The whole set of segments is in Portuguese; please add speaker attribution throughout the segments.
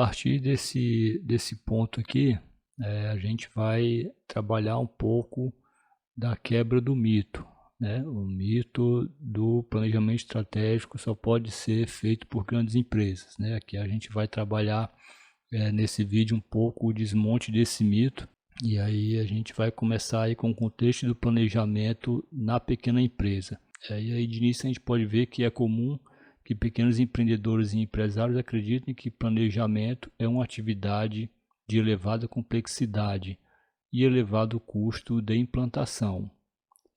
Speaker 1: partir desse ponto aqui, a gente vai trabalhar um pouco da quebra do mito, né? O mito do planejamento estratégico só pode ser feito por grandes empresas, né? Aqui a gente vai trabalhar nesse vídeo um pouco o desmonte desse mito, e aí a gente vai começar aí com o contexto do planejamento na pequena empresa. E aí de início a gente pode ver que é comum que pequenos empreendedores e empresários acreditem que planejamento é uma atividade de elevada complexidade e elevado custo de implantação.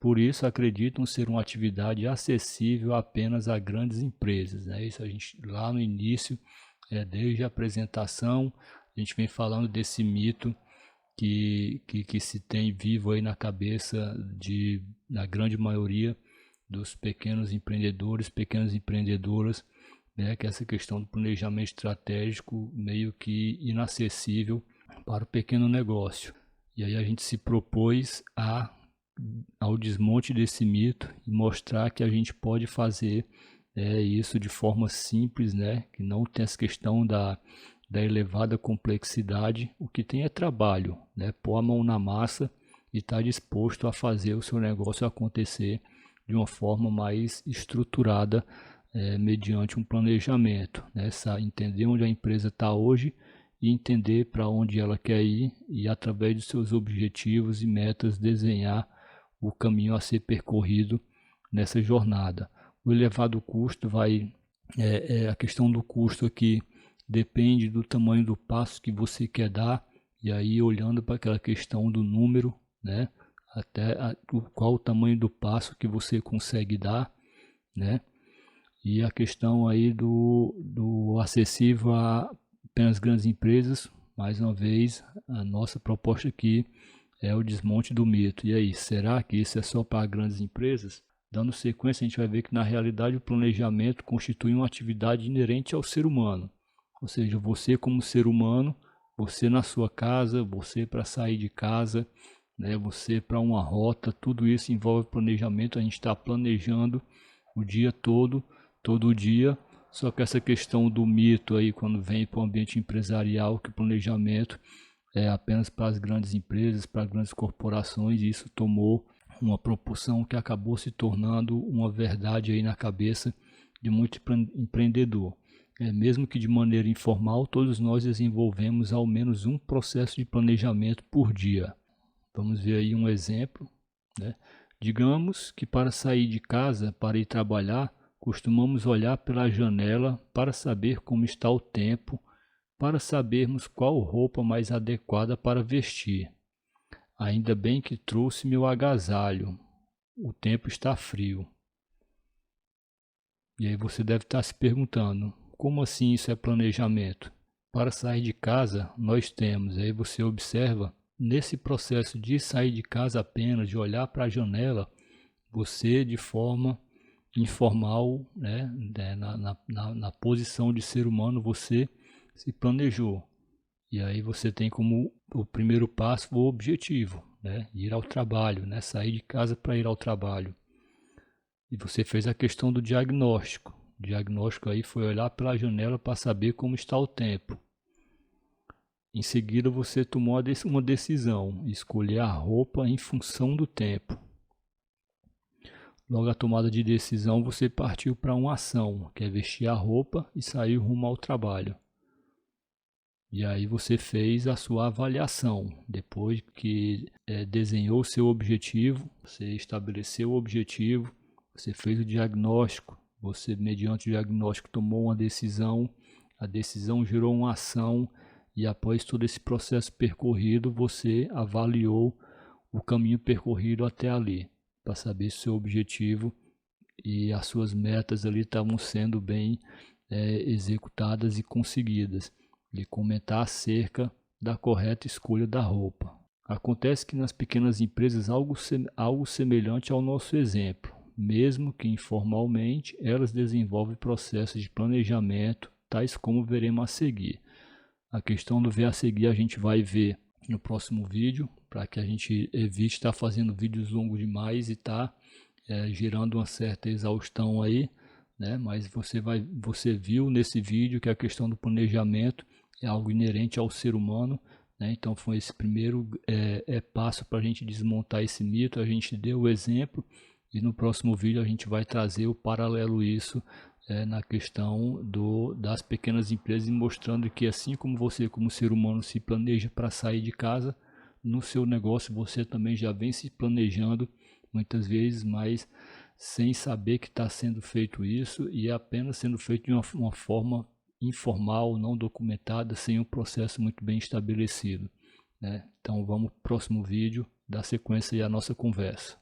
Speaker 1: Por isso acreditam ser uma atividade acessível apenas a grandes empresas, né? Isso a gente lá no início, desde a apresentação, a gente vem falando desse mito que se tem vivo aí na cabeça na grande maioria dos pequenos empreendedores, pequenas empreendedoras, né, que essa questão do planejamento estratégico meio que inacessível para o pequeno negócio. E aí a gente se propôs ao desmonte desse mito e mostrar que a gente pode fazer isso de forma simples, né, que não tem essa questão da elevada complexidade. O que tem é trabalho, né, pôr a mão na massa e estar disposto a fazer o seu negócio acontecer de uma forma mais estruturada, mediante um planejamento, né? Entender onde a empresa está hoje e entender para onde ela quer ir, e através dos seus objetivos e metas desenhar o caminho a ser percorrido nessa jornada. O elevado custo a questão do custo aqui depende do tamanho do passo que você quer dar, e aí olhando para aquela questão do número, né? Qual o tamanho do passo que você consegue dar, né? E a questão aí do acessível a apenas grandes empresas, mais uma vez, a nossa proposta aqui é o desmonte do mito. E aí, será que isso é só para grandes empresas? Dando sequência, a gente vai ver que na realidade o planejamento constitui uma atividade inerente ao ser humano. Ou seja, você como ser humano, você na sua casa, você para sair de casa, né, você para uma rota, tudo isso envolve planejamento. A gente está planejando o dia todo dia. Só que essa questão do mito aí, quando vem para o ambiente empresarial, que o planejamento é apenas para as grandes empresas, para as grandes corporações, e isso tomou uma proporção que acabou se tornando uma verdade aí na cabeça de muito empreendedor. Mesmo que de maneira informal, todos nós desenvolvemos ao menos um processo de planejamento por dia. Vamos ver aí um exemplo, né? Digamos que para sair de casa, para ir trabalhar, costumamos olhar pela janela para saber como está o tempo, para sabermos qual roupa mais adequada para vestir. Ainda bem que trouxe meu agasalho, o tempo está frio. E aí você deve estar se perguntando, como assim isso é planejamento? Para sair de casa, nós temos, aí você observa, nesse processo de sair de casa apenas, de olhar para a janela, você de forma informal, né, na posição de ser humano, você se planejou. E aí você tem como o primeiro passo o objetivo, né, ir ao trabalho, né, sair de casa para ir ao trabalho. E você fez a questão do diagnóstico. O diagnóstico aí foi olhar pela janela para saber como está o tempo. Em seguida você tomou uma decisão, escolher a roupa em função do tempo. Logo a tomada de decisão, você partiu para uma ação, que é vestir a roupa e sair rumo ao trabalho. E aí você fez a sua avaliação. Depois que desenhou o seu objetivo, você estabeleceu o objetivo, você fez o diagnóstico, você mediante o diagnóstico tomou uma decisão, a decisão gerou uma ação, e após todo esse processo percorrido, você avaliou o caminho percorrido até ali, para saber se o seu objetivo e as suas metas ali estavam sendo bem executadas e conseguidas, e comentar acerca da correta escolha da roupa. Acontece que nas pequenas empresas algo semelhante ao nosso exemplo, mesmo que informalmente, elas desenvolvem processos de planejamento, tais como veremos a seguir. A questão do ver a seguir a gente vai ver no próximo vídeo, para que a gente evite estar fazendo vídeos longos demais e estar gerando uma certa exaustão aí, né? Mas você viu nesse vídeo que a questão do planejamento é algo inerente ao ser humano, né? Então foi esse primeiro passo para a gente desmontar esse mito. A gente deu o exemplo e no próximo vídeo a gente vai trazer o paralelo isso na questão das pequenas empresas, mostrando que assim como você, como ser humano, se planeja para sair de casa, no seu negócio você também já vem se planejando muitas vezes, mas sem saber que está sendo feito isso, e é apenas sendo feito de uma forma informal, não documentada, sem um processo muito bem estabelecido, né? Então vamos para o próximo vídeo, dar sequência aí à nossa conversa.